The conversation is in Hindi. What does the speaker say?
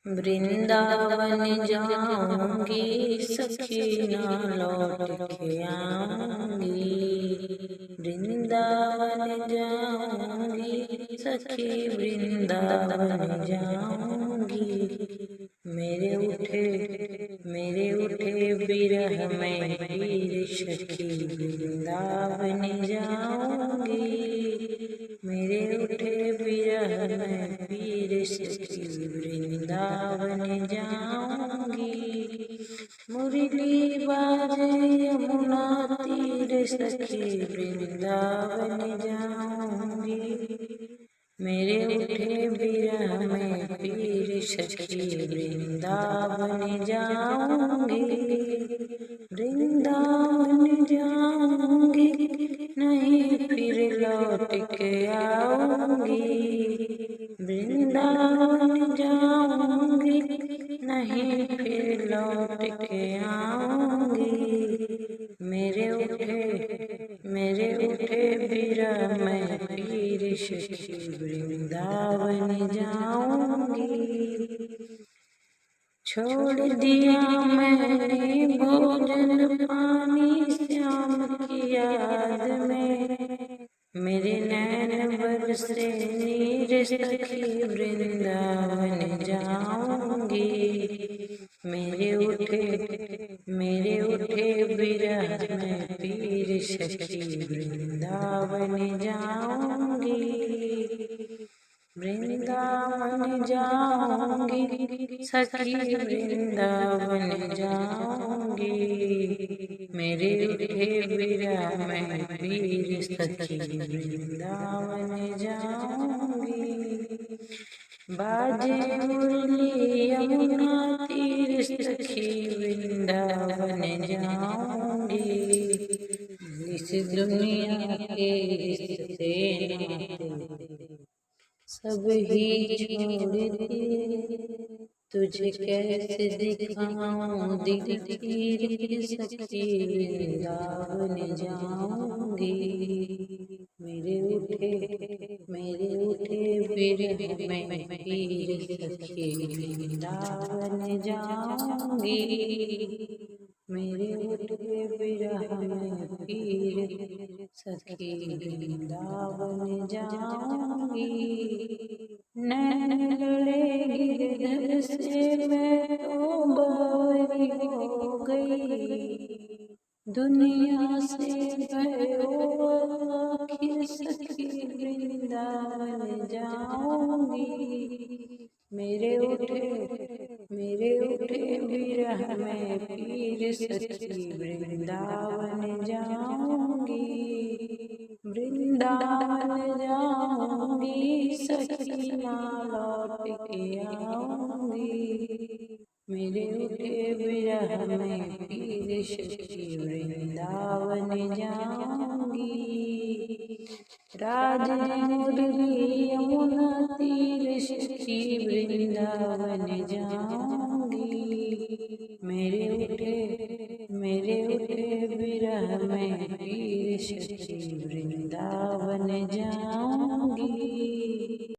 वृंदावन जाऊंगी सखी ना लौट के आऊंगी। वृंदावन जाऊंगी सखी वृंदावन जाऊंगी। मेरे उठे बिरह में पीर सखी वृंदावन जाऊंगी। मेरे उठे बिरह में पीर सखी वृंदावन जाऊंगी। मुरली बाजे यमुना तीर सखी वृंदावन जाऊंगी। मेरे उठे बिरह में पीर सखी वृंदावन जाऊंगी। वृंदावन जाऊंगी नहीं फिर लौट के आऊंगी। वृंदावन जाऊंगी नहीं फिर लौट के आऊंगी। मेरे उठे बिरह में पीर सखी वृंदावन जाऊंगी। छोड़ दिया मैंने भोजन पानी श्याम की याद में। मेरे नैन बरसे नीर सखी वृंदावन जाऊंगी। मेरे उठे बिरह में पीर सखी वृंदावन जाऊंगी। वृंदावन जाऊंगी सखी वृंदावन जाऊंगी। मेरे उठे बिरह में पीर सखी वृंदावन जाऊंगी। बाजे मुरली यमुना तीर सखी वृंदावन जाऊंगी। इस दुनिया के रिश्ते नाते सब ही छोड़ दिए। तुझे कैसे दिखाऊं दिल तीर सखी वृंदावन जाऊंगी। मेरे उठे बिरह में पीर सखी वृंदावन जाऊंगी। मेरे उठे बिरह में पीर सखी वृंदावन जाऊंगी। नैन लड़े गिरधर से मैं तो बावरी हो गई। दुनिया से भयो आखिर सखी वृंदावन जाऊंगी। मेरे उठे बिरह में पीर सखी वृंदावन जाऊंगी। वृंदावन जाऊंगी सखी ना लौट के आऊंगी। मेरे उठे बिरह में पीर सखी वृंदावन जाऊंगी। राजे मुरली यमुना तीर सखी वृंदावन जाऊंगी। मेरे